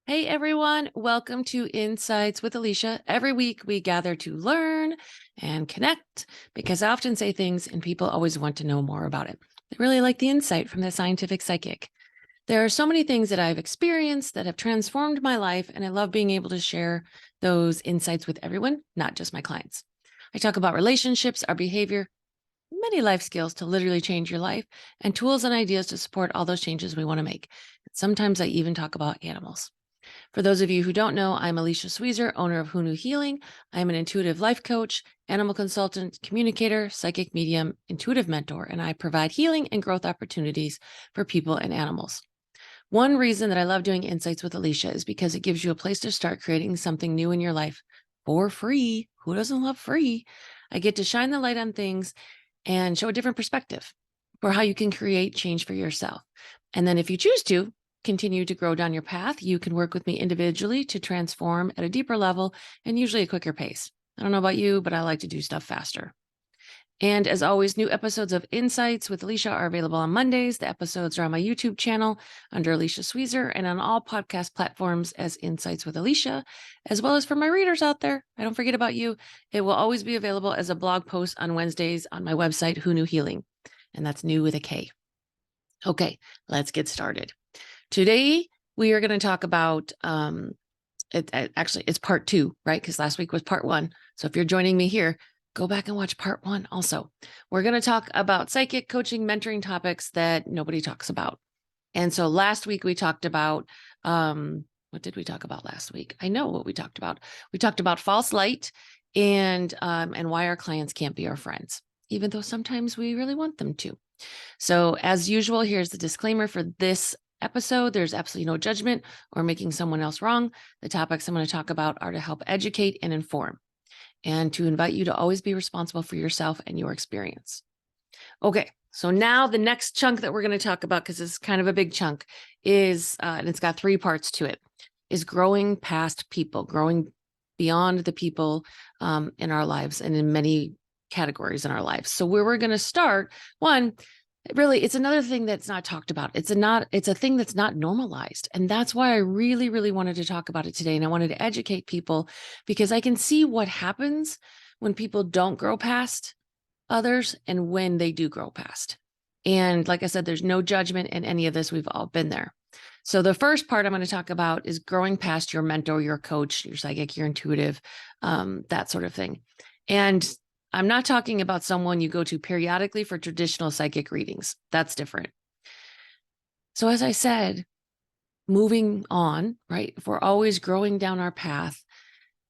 Hey everyone, welcome to Insights with Alicia. Every week we gather to learn and connect because I often say things and people always want to know more about it. They really like the insight from the scientific psychic. There are so many things that I've experienced that have transformed my life, and I love being able to share those insights with everyone, not just my clients. I talk about relationships, our behavior, many life skills to literally change your life, and tools and ideas to support all those changes we want to make. Sometimes I even talk about animals. For those of you who don't know, I'm Alicia Sweezer, owner of Who Knew Healing. I'm an intuitive life coach, animal consultant, communicator, psychic medium, intuitive mentor, and I provide healing and growth opportunities for people and animals. One reason that I love doing Insights with Alicia is because it gives you a place to start creating something new in your life for free. Who doesn't love free? I get to shine the light on things and show a different perspective for how you can create change for yourself. And then if you choose to continue to grow down your path, you can work with me individually to transform at a deeper level and usually a quicker pace. I don't know about you, but I like to do stuff faster. And as always, new episodes of Insights with Alicia are available on Mondays. The episodes are on my YouTube channel under Alicia Sweezer and on all podcast platforms as Insights with Alicia, as well as for my readers out there. I don't forget about you. It will always be available as a blog post on Wednesdays on my website, Who Knew Healing. And that's new with a K. Okay, let's get started. Today, we are going to talk about, actually, it's part 2, right? Because last week was part 1. So if you're joining me here, go back and watch part 1 also. We're going to talk about psychic coaching, mentoring topics that nobody talks about. And so last week we talked about, what did we talk about last week? I know what we talked about. We talked about false light and why our clients can't be our friends, even though sometimes we really want them to. So as usual, here's the disclaimer for this episode. There's absolutely no judgment or making someone else wrong. The topics I'm going to talk about are to help educate and inform, and to invite you to always be responsible for yourself and your experience. Okay, so now the next chunk that we're going to talk about, because it's kind of a big chunk, is, and it's got 3 parts to it, is growing past people, growing beyond the people in our lives and in many categories in our lives. So where we're going to start, one, really, it's another thing that's not talked about. It's a thing that's not normalized. And that's why I really, really wanted to talk about it today. And I wanted to educate people because I can see what happens when people don't grow past others and when they do grow past. And like I said, there's no judgment in any of this. We've all been there. So the first part I'm going to talk about is growing past your mentor, your coach, your psychic, your intuitive, that sort of thing. And I'm not talking about someone you go to periodically for traditional psychic readings. That's different. So as I said, moving on, right? If we're always growing down our path,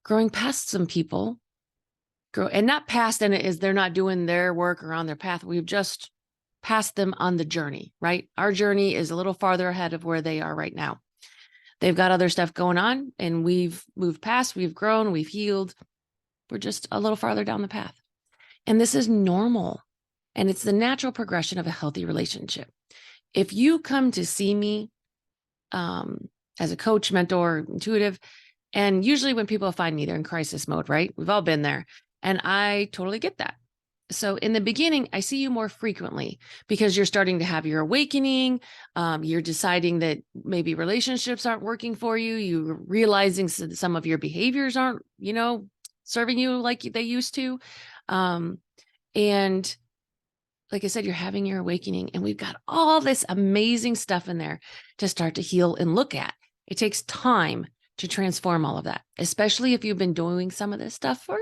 growing past some people, and not past, and it is they're not doing their work or on their path. We've just passed them on the journey, right? Our journey is a little farther ahead of where they are right now. They've got other stuff going on, and we've moved past, we've grown, we've healed. We're just a little farther down the path. And this is normal. And it's the natural progression of a healthy relationship. If you come to see me as a coach, mentor, intuitive, and usually when people find me, they're in crisis mode, right? We've all been there. And I totally get that. So in the beginning, I see you more frequently because you're starting to have your awakening. You're deciding that maybe relationships aren't working for you. You're realizing some of your behaviors aren't, serving you like they used to. And like I said, you're having your awakening, and we've got all this amazing stuff in there to start to heal and look at. It takes time to transform all of that, especially if you've been doing some of this stuff for,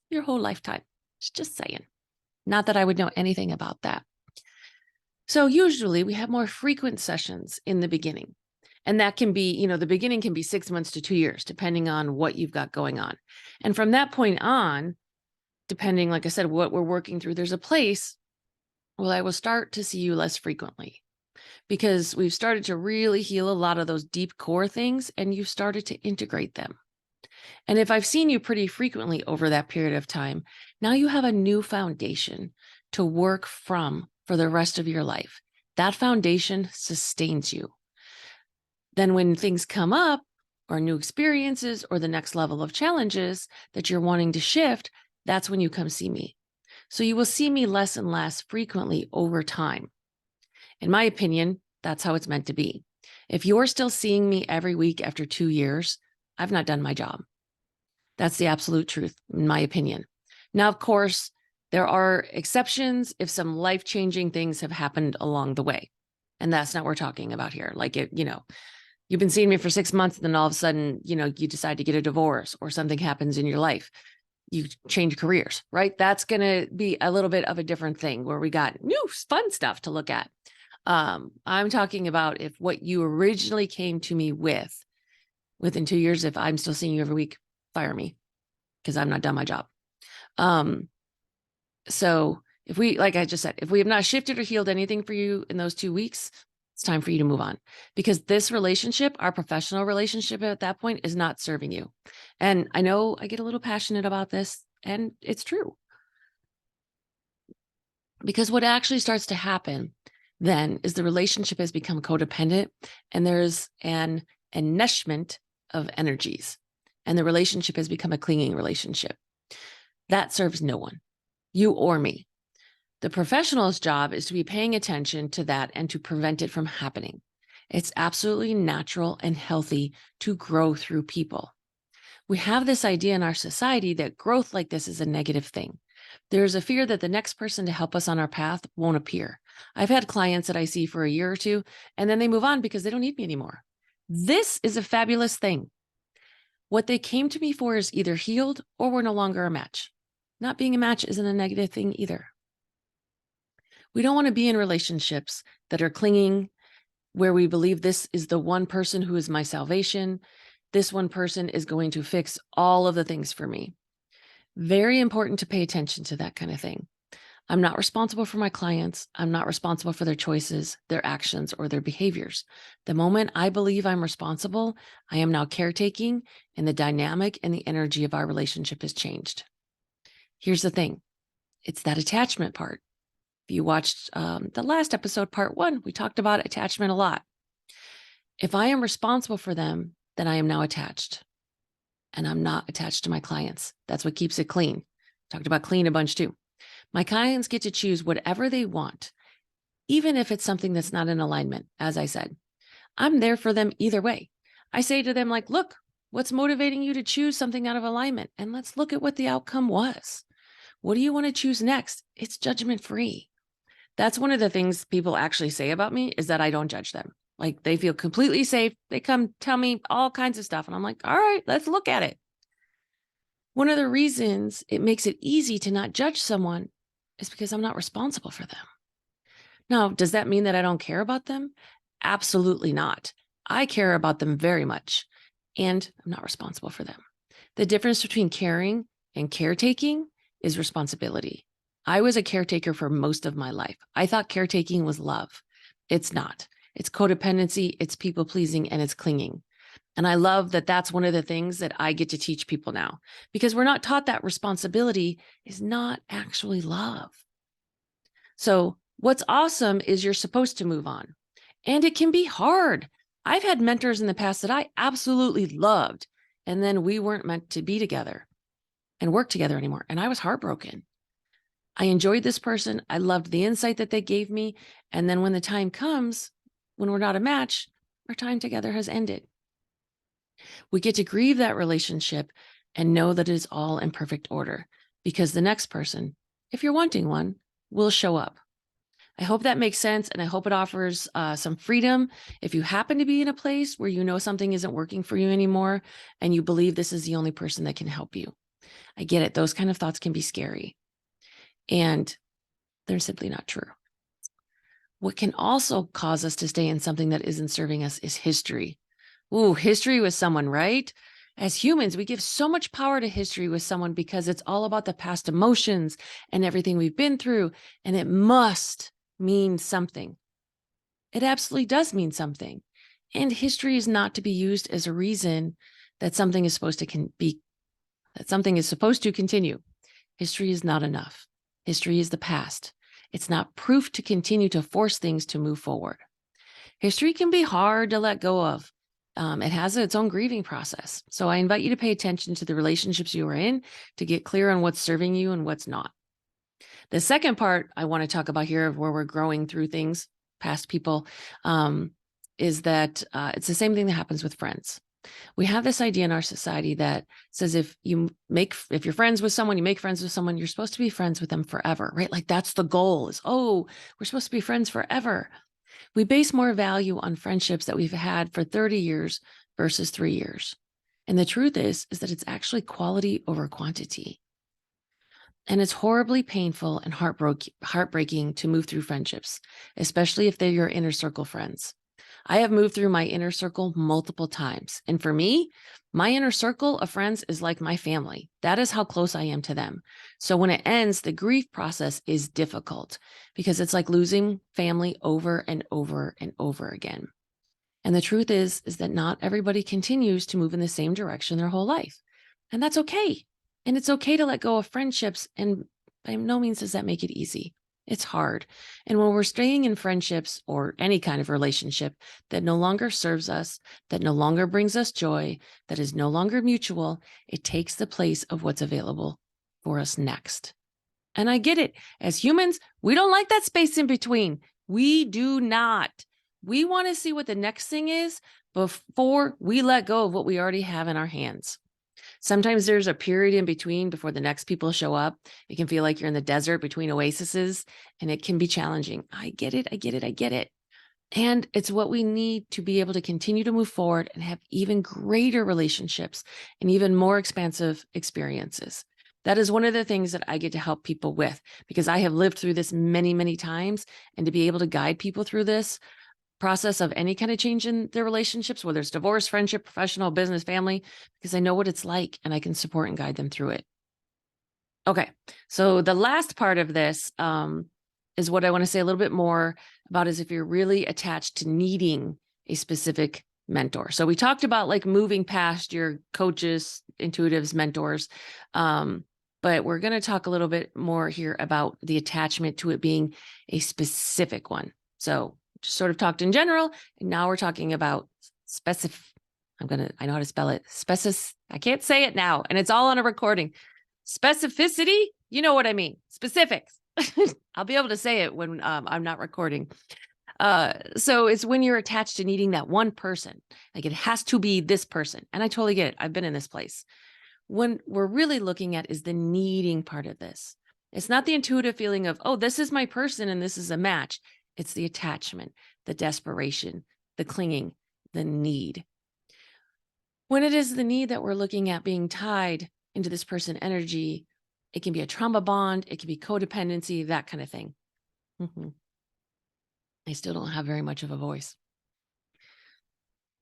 your whole lifetime. Just saying. Not that I would know anything about that. So usually we have more frequent sessions in the beginning. And that can be, the beginning can be 6 months to 2 years, depending on what you've got going on. And from that point on, depending, like I said, what we're working through, there's a place where I will start to see you less frequently because we've started to really heal a lot of those deep core things, and you've started to integrate them. And if I've seen you pretty frequently over that period of time, now you have a new foundation to work from for the rest of your life. That foundation sustains you. Then when things come up, or new experiences, or the next level of challenges that you're wanting to shift, that's when you come see me. So you will see me less and less frequently over time. In my opinion, that's how it's meant to be. If you're still seeing me every week after 2 years, I've not done my job. That's the absolute truth, in my opinion. Now, of course, there are exceptions if some life-changing things have happened along the way. And that's not what we're talking about here. Like, you've been seeing me for 6 months, and then all of a sudden, you decide to get a divorce or something happens in your life. You change careers, right? That's going to be a little bit of a different thing where we got new fun stuff to look at. I'm talking about if what you originally came to me with, within 2 years, if I'm still seeing you every week, fire me because I've not done my job. So if we, like I just said, if we have not shifted or healed anything for you in those 2 weeks, it's time for you to move on, because this relationship, our professional relationship at that point, is not serving you. And I know I get a little passionate about this, and it's true. Because what actually starts to happen then is the relationship has become codependent, and there's an enmeshment of energies, and the relationship has become a clinging relationship. That serves no one, you or me. The professional's job is to be paying attention to that and to prevent it from happening. It's absolutely natural and healthy to grow through people. We have this idea in our society that growth like this is a negative thing. There's a fear that the next person to help us on our path won't appear. I've had clients that I see for a year or two, and then they move on because they don't need me anymore. This is a fabulous thing. What they came to me for is either healed or we're no longer a match. Not being a match isn't a negative thing either. We don't want to be in relationships that are clinging, where we believe this is the one person who is my salvation. This one person is going to fix all of the things for me. Very important to pay attention to that kind of thing. I'm not responsible for my clients. I'm not responsible for their choices, their actions, or their behaviors. The moment I believe I'm responsible, I am now caretaking, and the dynamic and the energy of our relationship has changed. Here's the thing. It's that attachment part. If you watched the last episode, part 1, we talked about attachment a lot. If I am responsible for them, then I am now attached. And I'm not attached to my clients. That's what keeps it clean. Talked about clean a bunch too. My clients get to choose whatever they want, even if it's something that's not in alignment. As I said, I'm there for them either way. I say to them, like, look, what's motivating you to choose something out of alignment? And let's look at what the outcome was. What do you want to choose next? It's judgment free. That's one of the things people actually say about me, is that I don't judge them. Like, they feel completely safe. They come tell me all kinds of stuff. And I'm like, all right, let's look at it. One of the reasons it makes it easy to not judge someone is because I'm not responsible for them. Now, does that mean that I don't care about them? Absolutely not. I care about them very much, and I'm not responsible for them. The difference between caring and caretaking is responsibility. I was a caretaker for most of my life. I thought caretaking was love. It's not. It's codependency, it's people pleasing, and it's clinging. And I love that that's one of the things that I get to teach people now, because we're not taught that responsibility is not actually love. So what's awesome is you're supposed to move on, and it can be hard. I've had mentors in the past that I absolutely loved, and then we weren't meant to be together and work together anymore. And I was heartbroken. I enjoyed this person. I loved the insight that they gave me. And then when the time comes, when we're not a match, our time together has ended. We get to grieve that relationship and know that it is all in perfect order, because the next person, if you're wanting one, will show up. I hope that makes sense, and I hope it offers some freedom. If you happen to be in a place where you know something isn't working for you anymore and you believe this is the only person that can help you, I get it. Those kind of thoughts can be scary, and they're simply not true. What can also cause us to stay in something that isn't serving us is history. Ooh, history with someone, right? As humans, we give so much power to history with someone because it's all about the past emotions and everything we've been through, and it must mean something. It absolutely does mean something. And history is not to be used as a reason that something is supposed to continue. History is not enough. History is the past. It's not proof to continue to force things to move forward. History can be hard to let go of. It has its own grieving process. So I invite you to pay attention to the relationships you are in to get clear on what's serving you and what's not. The second part I want to talk about here, of where we're growing through things past people, is that it's the same thing that happens with friends. We have this idea in our society that says if you're friends with someone, you make friends with someone, you're supposed to be friends with them forever, right? Like that's the goal is, oh, we're supposed to be friends forever. We base more value on friendships that we've had for 30 years versus 3 years. And the truth is that it's actually quality over quantity. And it's horribly painful and heartbreaking to move through friendships, especially if they're your inner circle friends. I have moved through my inner circle multiple times. And for me, my inner circle of friends is like my family. That is how close I am to them. So when it ends, the grief process is difficult because it's like losing family over and over and over again. And the truth is that not everybody continues to move in the same direction their whole life. And that's okay. And it's okay to let go of friendships. And by no means does that make it easy. It's hard. And when we're staying in friendships or any kind of relationship that no longer serves us, that no longer brings us joy, that is no longer mutual, it takes the place of what's available for us next. And I get it. As humans, we don't like that space in between. We do not. We want to see what the next thing is before we let go of what we already have in our hands. Sometimes there's a period in between before the next people show up. It can feel like you're in the desert between oases, and it can be challenging. I get it. I get it. I get it. And it's what we need to be able to continue to move forward and have even greater relationships and even more expansive experiences. That is one of the things that I get to help people with because I have lived through this many, many times. And to be able to guide people through this process of any kind of change in their relationships, whether it's divorce, friendship, professional, business, family, because I know what it's like and I can support and guide them through it. Okay, so the last part of this is what I want to say a little bit more about is if you're really attached to needing a specific mentor. So we talked about like moving past your coaches, intuitives, mentors, but we're going to talk a little bit more here about the attachment to it being a specific one. So just sort of talked in general, and now we're talking about specific. I know how to spell it. I can't say it now, and it's all on a recording. Specificity, you know what I mean. Specifics. I'll be able to say it when I'm not recording. So it's when you're attached to needing that one person, like it has to be this person. And I totally get it. I've been in this place. When we're really looking at is the needing part of this. It's not the intuitive feeling of, oh, this is my person and this is a match. It's the attachment, the desperation, the clinging, the need. When it is the need that we're looking at being tied into this person energy, it can be a trauma bond, it can be codependency, that kind of thing. I still don't have very much of a voice.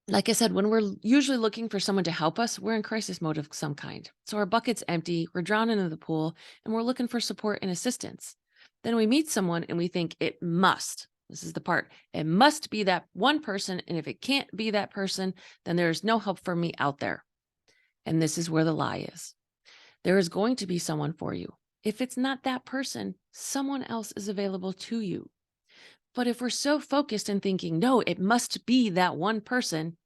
Like I said, when we're usually looking for someone to help us, we're in crisis mode of some kind. So our bucket's empty, we're drowning in the pool, and we're looking for support and assistance. Then we meet someone and we think it must. This is the part. It must be that one person. And if it can't be that person, then there's no help for me out there. And this is where the lie is. There is going to be someone for you. If it's not that person, someone else is available to you. But if we're so focused in thinking, no, it must be that one person,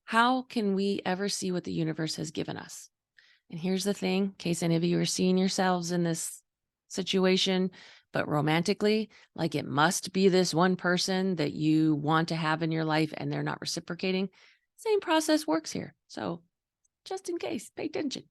how can we ever see what the universe has given us? And here's the thing, in case any of you are seeing yourselves in this situation, but romantically, like it must be this one person that you want to have in your life and they're not reciprocating. Same process works here. So just in case, pay attention.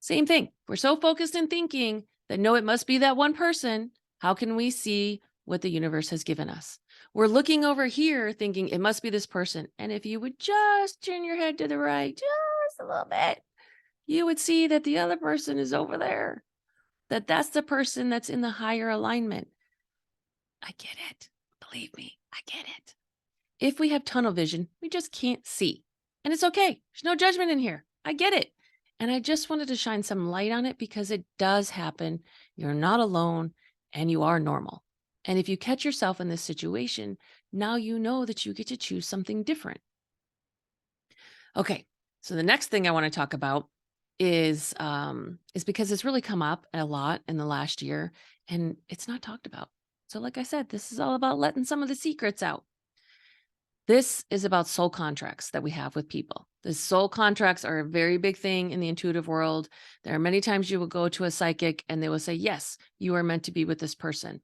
Same thing. We're so focused in thinking that no, it must be that one person. How can we see what the universe has given us? We're looking over here thinking it must be this person. And if you would just turn your head to the right, just a little bit, you would see that the other person is over there. That's the person that's in the higher alignment. I get it. Believe me, I get it. If we have tunnel vision, we just can't see. And it's okay. There's no judgment in here. I get it. And I just wanted to shine some light on it because it does happen. You're not alone and you are normal. And if you catch yourself in this situation, now you know that you get to choose something different. Okay, so the next thing I want to talk about is because it's really come up a lot in the last year and it's not talked about. So like I said, this is all about letting some of the secrets out. This is about soul contracts that we have with people. The soul contracts are a very big thing in the intuitive world. There are many times you will go to a psychic and they will say, yes, you are meant to be with this person.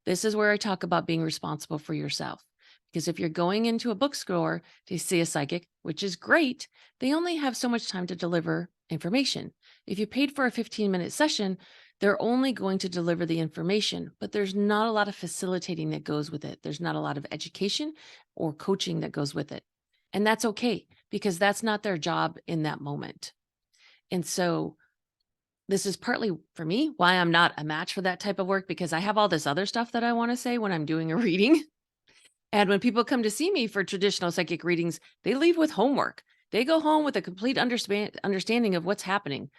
This is where I talk about being responsible for yourself. Because if you're going into a bookstore to see a psychic, which is great, they only have so much time to deliver information. If you paid for a 15-minute session, they're only going to deliver the information, but there's not a lot of facilitating that goes with it. There's not a lot of education or coaching that goes with it. And that's okay because that's not their job in that moment. And so this is partly for me why I'm not a match for that type of work, because I have all this other stuff that I want to say when I'm doing a reading. And when people come to see me for traditional psychic readings, they leave with homework. They go home with a complete understanding of what's happening.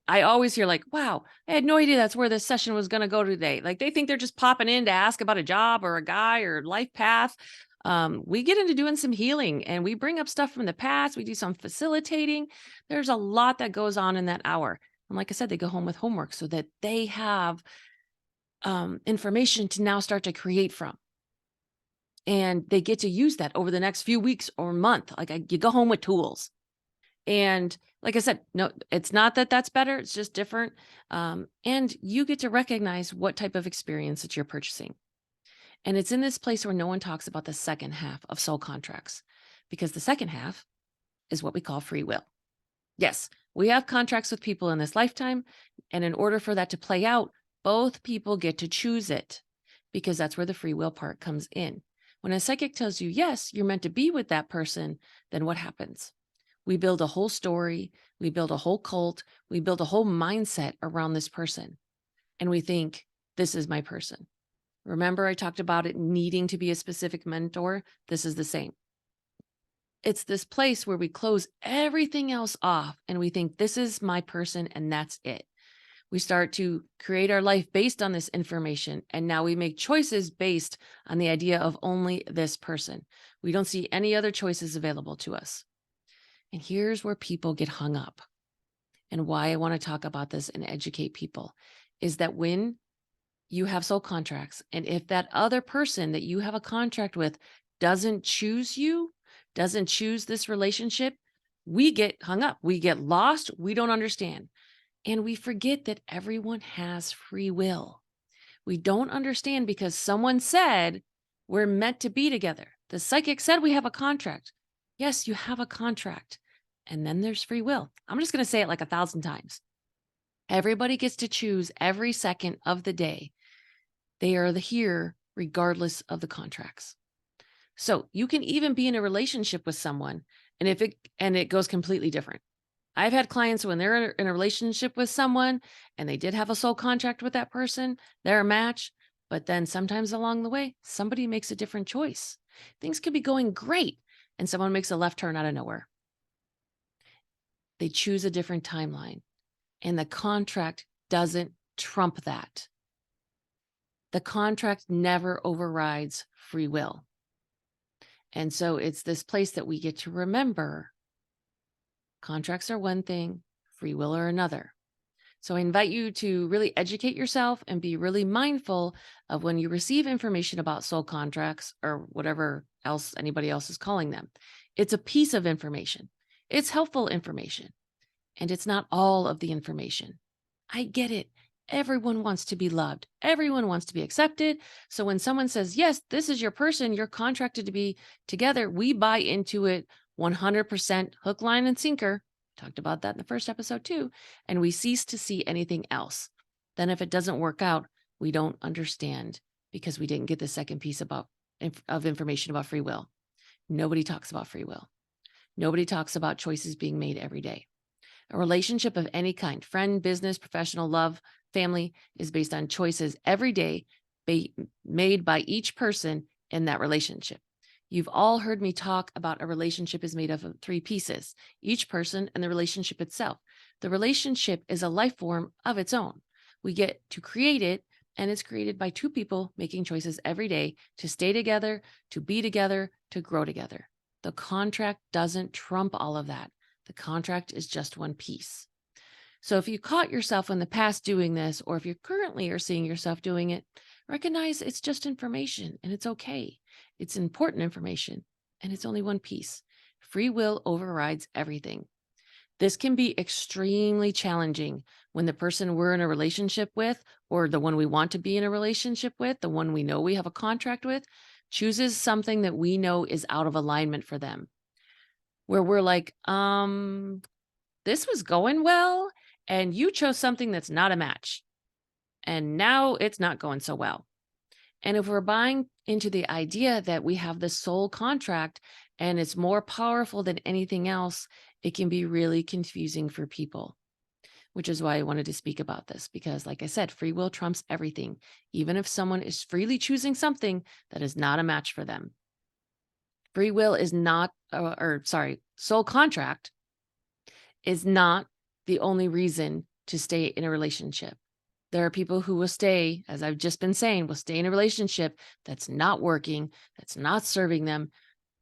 I always hear like, wow, I had no idea that's where this session was going to go today. Like they think they're just popping in to ask about a job or a guy or life path. We get into doing some healing and we bring up stuff from the past. We do some facilitating. There's a lot that goes on in that hour. And like I said, they go home with homework so that they have information to now start to create from. And they get to use that over the next few weeks or month. You go home with tools. And like I said, no, it's not that that's better. It's just different. And you get to recognize what type of experience that you're purchasing. And it's in this place where no one talks about the second half of soul contracts, because the second half is what we call free will. Yes, we have contracts with people in this lifetime. And in order for that to play out, both people get to choose it, because that's where the free will part comes in. When a psychic tells you, yes, you're meant to be with that person, then what happens? We build a whole story. We build a whole cult. We build a whole mindset around this person. And we think, this is my person. Remember, I talked about it needing to be a specific mentor? This is the same. It's this place where we close everything else off and we think, this is my person and that's it. We start to create our life based on this information. And now we make choices based on the idea of only this person. We don't see any other choices available to us. And here's where people get hung up. And why I want to talk about this and educate people is that when you have soul contracts, and if that other person that you have a contract with doesn't choose you, doesn't choose this relationship, we get hung up. We get lost. We don't understand. And we forget that everyone has free will. We don't understand because someone said we're meant to be together. The psychic said we have a contract. Yes, you have a contract. And then there's free will. I'm just going to say it like 1,000 times. Everybody gets to choose every second of the day. They are here regardless of the contracts. So you can even be in a relationship with someone and it goes completely different. I've had clients when they're in a relationship with someone and they did have a soul contract with that person, they're a match, but then sometimes along the way, somebody makes a different choice. Things could be going great and someone makes a left turn out of nowhere. They choose a different timeline and the contract doesn't trump that. The contract never overrides free will. And so it's this place that we get to remember. Contracts are one thing, free will are another. So I invite you to really educate yourself and be really mindful of when you receive information about soul contracts or whatever else anybody else is calling them. It's a piece of information. It's helpful information. And it's not all of the information. I get it. Everyone wants to be loved. Everyone wants to be accepted. So when someone says, yes, this is your person, you're contracted to be together, we buy into it 100% hook, line, and sinker. Talked about that in the first episode too. And we cease to see anything else. Then if it doesn't work out, we don't understand because we didn't get the second piece of information about free will. Nobody talks about free will. Nobody talks about choices being made every day. A relationship of any kind, friend, business, professional, love, family, is based on choices every day made by each person in that relationship. You've all heard me talk about a relationship is made up of 3 pieces, each person and the relationship itself. The relationship is a life form of its own. We get to create it, and it's created by 2 people making choices every day to stay together, to be together, to grow together. The contract doesn't trump all of that. The contract is just one piece. So if you caught yourself in the past doing this, or if you currently are seeing yourself doing it, recognize it's just information and it's okay. It's important information and it's only one piece. Free will overrides everything. This can be extremely challenging when the person we're in a relationship with, or the one we want to be in a relationship with, the one we know we have a contract with, chooses something that we know is out of alignment for them, where we're like, this was going well, and you chose something that's not a match. And now it's not going so well. And if we're buying into the idea that we have this soul contract and it's more powerful than anything else, it can be really confusing for people, which is why I wanted to speak about this. Because, like I said, free will trumps everything, even if someone is freely choosing something that is not a match for them. Free will is not, soul contract is not the only reason to stay in a relationship. There are people who will stay, as I've just been saying, will stay in a relationship that's not working, that's not serving them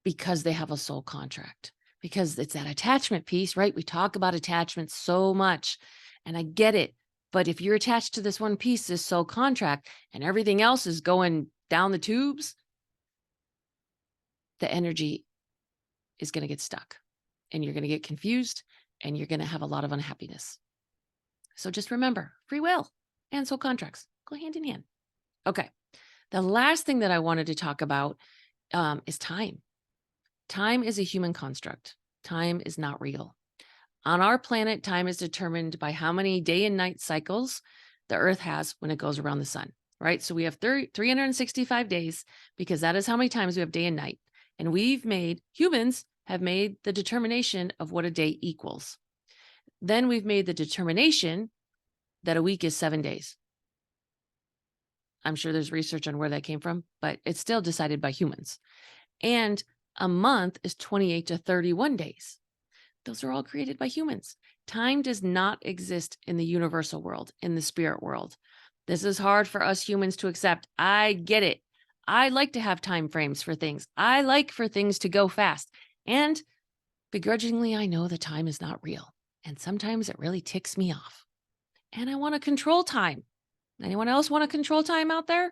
because they have a soul contract, because it's that attachment piece, right? We talk about attachment so much, and I get it. But if you're attached to this one piece, this soul contract, and everything else is going down the tubes, the energy is going to get stuck and you're going to get confused and you're going to have a lot of unhappiness. So just remember, free will and soul contracts go hand in hand. Okay. The last thing that I wanted to talk about is time. Time is a human construct. Time is not real. On our planet, time is determined by how many day and night cycles the Earth has when it goes around the sun, right? So we have 365 days because that is how many times we have day and night. And humans have made the determination of what a day equals. Then we've made the determination that a week is 7 days. I'm sure there's research on where that came from, but it's still decided by humans. And a month is 28 to 31 days. Those are all created by humans. Time does not exist in the universal world, in the spirit world. This is hard for us humans to accept. I get it. I like to have time frames for things. I like for things to go fast. And begrudgingly, I know that time is not real. And sometimes it really ticks me off. And I want to control time. Anyone else want to control time out there?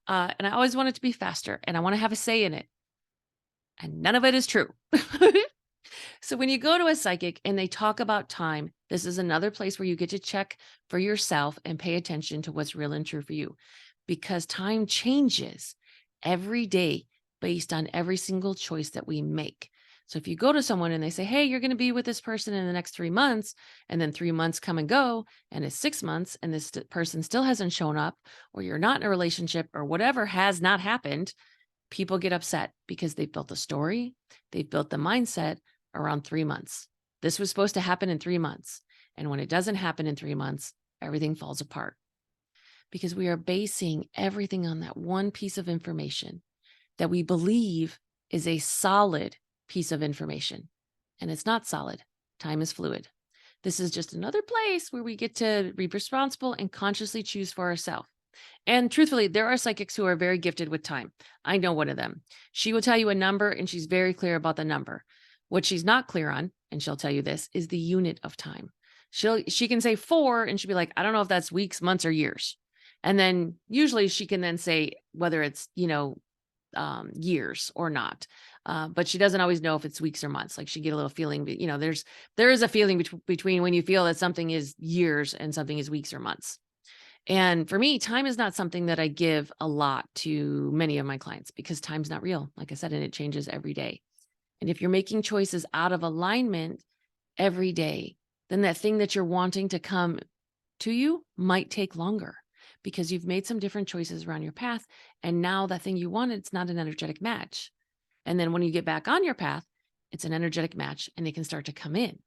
And I always want it to be faster. And I want to have a say in it. And none of it is true. So when you go to a psychic and they talk about time, this is another place where you get to check for yourself and pay attention to what's real and true for you, because time changes every day based on every single choice that we make. So if you go to someone and they say, hey, you're going to be with this person in the next 3 months, and then 3 months come and go, and it's 6 months and this person still hasn't shown up, or you're not in a relationship, or whatever has not happened, people get upset because they've built a story, they've built the mindset around 3 months. This was supposed to happen in 3 months. And when it doesn't happen in 3 months, everything falls apart because we are basing everything on that one piece of information that we believe is a solid piece of information. And it's not solid. Time is fluid. This is just another place where we get to be responsible and consciously choose for ourselves. And truthfully, there are psychics who are very gifted with time. I know one of them. She will tell you a number and she's very clear about the number. What she's not clear on, and she'll tell you this, is the unit of time. She can say 4 and she'll be like, I don't know if that's weeks, months, or years. And then usually she can then say whether it's, years or not. But she doesn't always know if it's weeks or months. Like she get a little feeling, but there is a feeling between when you feel that something is years and something is weeks or months. And for me, time is not something that I give a lot to many of my clients because time's not real, like I said, and it changes every day. And if you're making choices out of alignment every day, then that thing that you're wanting to come to you might take longer because you've made some different choices around your path. And now that thing you wanted, it's not an energetic match. And then when you get back on your path, it's an energetic match and it can start to come in.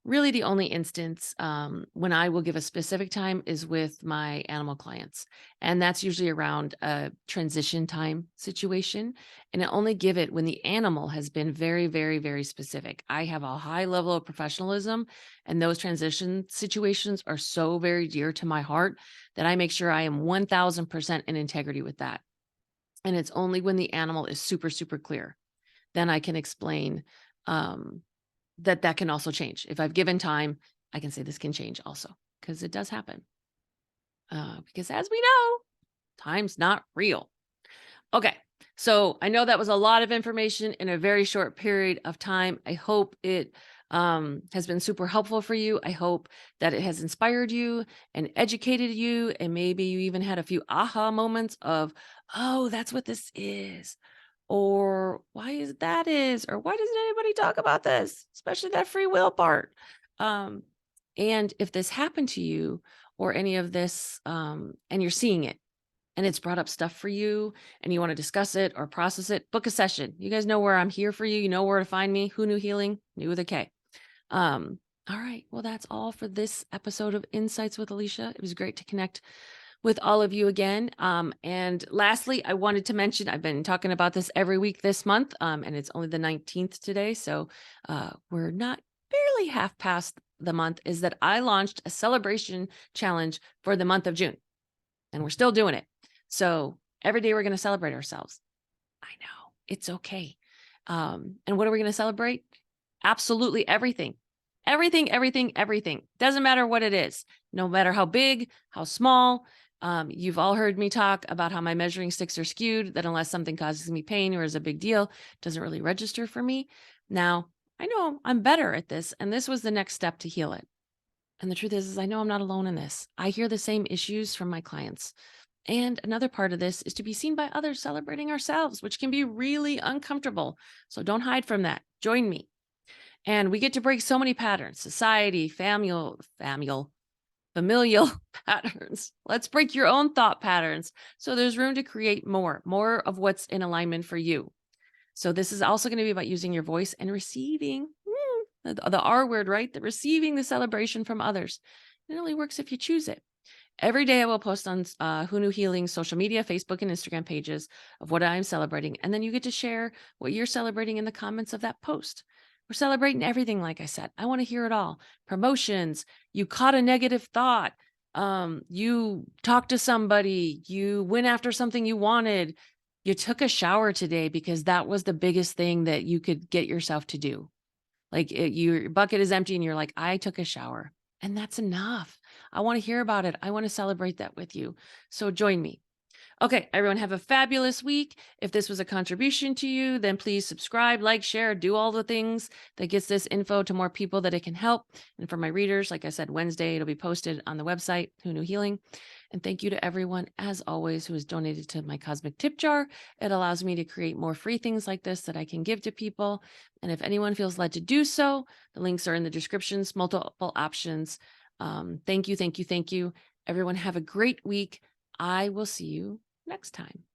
Really, the only instance when I will give a specific time is with my animal clients. And that's usually around a transition time situation. And I only give it when the animal has been very, very, very specific. I have a high level of professionalism, and those transition situations are so very dear to my heart that I make sure I am 1000% in integrity with that. And it's only when the animal is super, super clear. Then I can explain that can also change. If I've given time, I can say this can change also because it does happen. Because as we know, time's not real. Okay. So I know that was a lot of information in a very short period of time. I hope it has been super helpful for you. I hope that it has inspired you and educated you. And maybe you even had a few aha moments of, oh, that's what this is. Or why is that is, or why doesn't anybody talk about this, especially that free will part? Um, and if this happened to you or any of this, and you're seeing it, and it's brought up stuff for you and you want to discuss it or process it, book a session. You guys know where I'm here for you. You know where to find me. Who Knew Healing? New with a K. All right. Well, that's all for this episode of Insights with Alicia. It was great to connect with all of you again. And lastly, I wanted to mention I've been talking about this every week this month, and it's only the 19th today. So we're not barely half past the month, is that I launched a celebration challenge for the month of June, and we're still doing it. So every day we're going to celebrate ourselves. I know it's okay. And what are we going to celebrate? Absolutely everything. Everything, everything, everything. Doesn't matter what it is, no matter how big, how small. You've all heard me talk about how my measuring sticks are skewed, that unless something causes me pain or is a big deal, it doesn't really register for me. Now, I know I'm better at this, and this was the next step to heal it. And the truth is I know I'm not alone in this. I hear the same issues from my clients. And another part of this is to be seen by others celebrating ourselves, which can be really uncomfortable. So don't hide from that. Join me. And we get to break so many patterns, society, familial patterns. Let's break your own thought patterns. So there's room to create more of what's in alignment for you. So this is also going to be about using your voice and receiving the R word, right? The receiving the celebration from others. It only works if you choose it. Every day I will post on Who Knew Healing social media, Facebook and Instagram pages of what I'm celebrating. And then you get to share what you're celebrating in the comments of that post. We're celebrating everything, like I said. I want to hear it all. Promotions, you caught a negative thought, you talked to somebody, you went after something you wanted, you took a shower today because that was the biggest thing that you could get yourself to do. Like your bucket is empty and you're like, I took a shower. And that's enough. I want to hear about it. I want to celebrate that with you. So join me. Okay, everyone have a fabulous week. If this was a contribution to you, then please subscribe, like, share, do all the things that gets this info to more people that it can help. And for my readers, like I said, Wednesday, it'll be posted on the website, Who Knew Healing. And thank you to everyone, as always, who has donated to my cosmic tip jar. It allows me to create more free things like this that I can give to people. And if anyone feels led to do so, the links are in the descriptions, multiple options. Thank you, thank you, thank you. Everyone have a great week. I will see you next time.